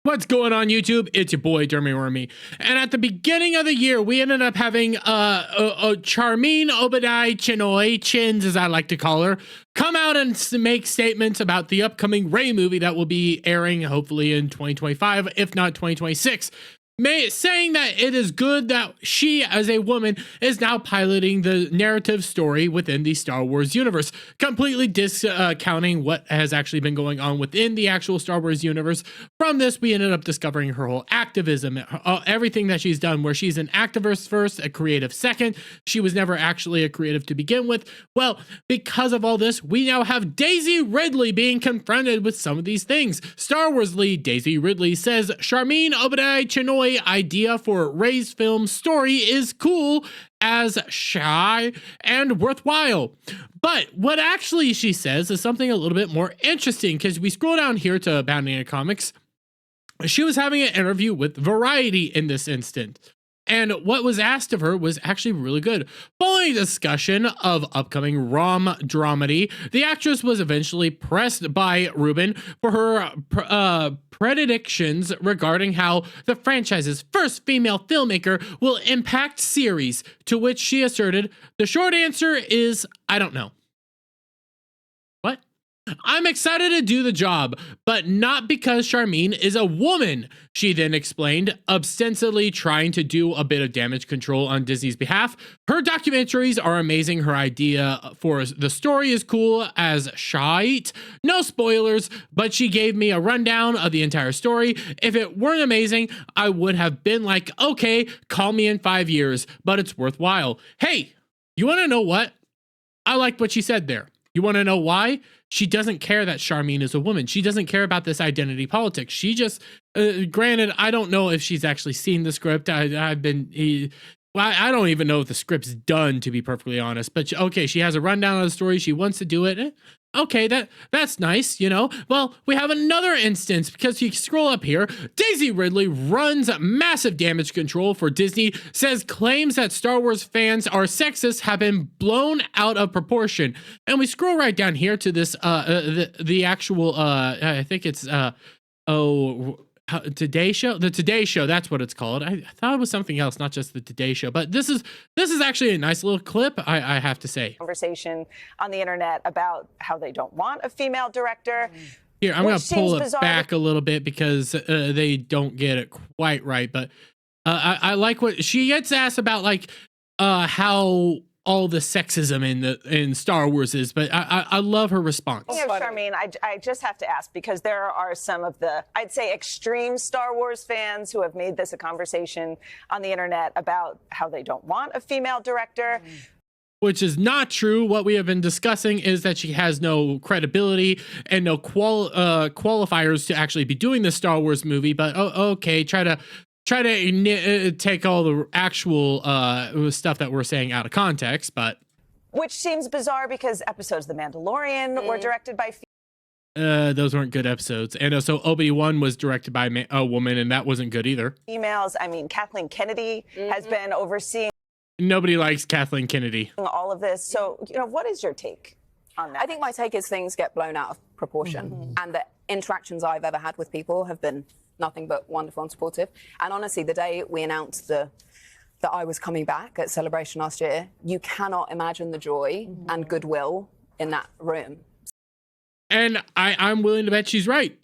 What's going on YouTube? It's your boy Dermy Wormy, and at the beginning of the year we ended up having Charmine Obaid-Chinoy, Chins as I like to call her, come out and make statements about the upcoming Ray movie that will be airing hopefully in 2025, if not 2026. Saying that it is good that she, as a woman, is now piloting the narrative story within the Star Wars universe, completely discounting what has actually been going on within the actual Star Wars universe. From this, we ended up discovering her whole activism, everything that she's done, where she's an activist first, a creative second. She was never actually a creative to begin with. Well, because of all this, we now have Daisy Ridley being confronted with some of these things. Star Wars lead Daisy Ridley says Charmine Obaid-Chinoy idea for Ray's film story is cool as shy and worthwhile. But what actually she says is something a little bit more interesting, because we scroll down here to Abounding Comics. She was having an interview with Variety in this instant, and what was asked of her was actually really good. Following a discussion of upcoming rom dramedy, the actress was eventually pressed by Ruben for her predictions regarding how the franchise's first female filmmaker will impact series, to which she asserted, "The short answer is, I don't know." "I'm excited to do the job, but not because Charmine is a woman," she then explained, ostensibly trying to do a bit of damage control on Disney's behalf. "Her documentaries are amazing. Her idea for the story is cool as shite. No spoilers, but she gave me a rundown of the entire story. If it weren't amazing, I would have been like, okay, call me in 5 years, but it's worthwhile." Hey, you want to know what? I like what she said there. You want to know why? She doesn't care that Charmine is a woman. She doesn't care about this identity politics. She just, granted, I don't know if she's actually seen the script. I don't even know if the script's done, to be perfectly honest. But okay, she has a rundown of the story. She wants to do it. Okay, that's nice, you know. Well, we have another instance, because you scroll up here. Daisy Ridley runs massive damage control for Disney, says claims that Star Wars fans are sexist have been blown out of proportion. And we scroll right down here to this the actual I think it's Today Show, the Today Show, that's what it's called. I thought it was something else, not just the Today Show, but this is actually a nice little clip, I have to say. Conversation on the internet about how they don't want a female director. Here, I'm going to pull it back a little bit because they don't get it quite right, but I like what she gets asked about, like how all the sexism in Star Wars is, but I love her response. Charmine, I just have to ask, because there are some of the, I'd say, extreme Star Wars fans who have made this a conversation on the internet about how they don't want a female director. Which is not true. What we have been discussing is that she has no credibility and no qualifiers to actually be doing the Star Wars movie, but okay, try to take all the actual stuff that we're saying out of context, but which seems bizarre because episodes of The Mandalorian were directed by those weren't good episodes, and so Obi-Wan was directed by a woman, and that wasn't good either. Females. I mean, Kathleen Kennedy has been overseeing. Nobody likes Kathleen Kennedy. All of this. So, you know, what is your take on that? I think my take is things get blown out of proportion, and the interactions I've ever had with people have been nothing but wonderful and supportive. And honestly, the day we announced that I was coming back at Celebration last year, you cannot imagine the joy and goodwill in that room. And I'm willing to bet she's right.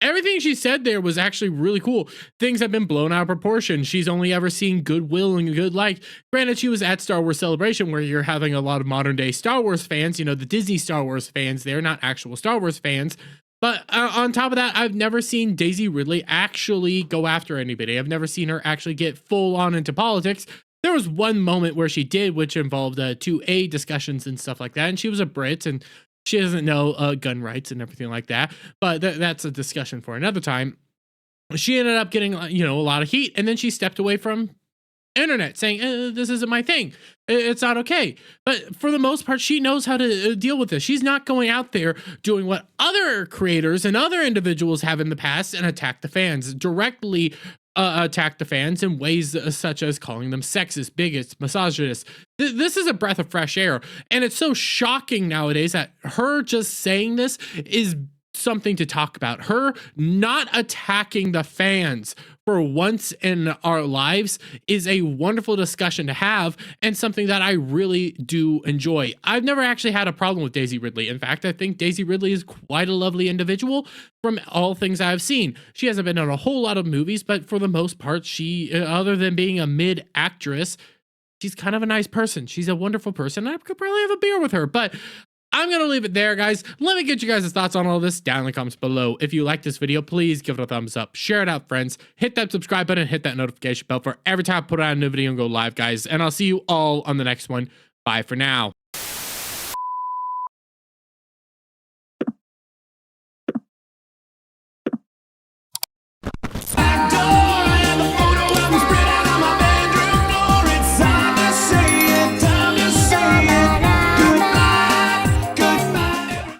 Everything she said there was actually really cool. Things have been blown out of proportion. She's only ever seen goodwill and good like. Granted, she was at Star Wars Celebration, where you're having a lot of modern day Star Wars fans, you know, the Disney Star Wars fans. They're not actual Star Wars fans. But on top of that, I've never seen Daisy Ridley actually go after anybody. I've never seen her actually get full on into politics. There was one moment where she did, which involved 2A discussions and stuff like that. And she was a Brit, and she doesn't know gun rights and everything like that. But that's a discussion for another time. She ended up getting, you know, a lot of heat, and then she stepped away from internet saying, this isn't my thing. It's not okay. But for the most part, she knows how to deal with this. She's not going out there doing what other creators and other individuals have in the past and attack the fans, directly attack the fans in ways such as calling them sexist, bigots, misogynists. This is a breath of fresh air. And it's so shocking nowadays that her just saying this is something to talk about. Her not attacking the fans for once in our lives is a wonderful discussion to have, and something that I really do enjoy. I've never actually had a problem with Daisy Ridley. In fact, I think Daisy Ridley is quite a lovely individual from all things I've seen. She hasn't been in a whole lot of movies, but for the most part, she, other than being a mid actress, she's kind of a nice person. She's a wonderful person. I could probably have a beer with her, but I'm going to leave it there, guys. Let me get you guys' thoughts on all this down in the comments below. If you like this video, please give it a thumbs up. Share it out, friends. Hit that subscribe button. Hit that notification bell for every time I put out a new video and go live, guys. And I'll see you all on the next one. Bye for now.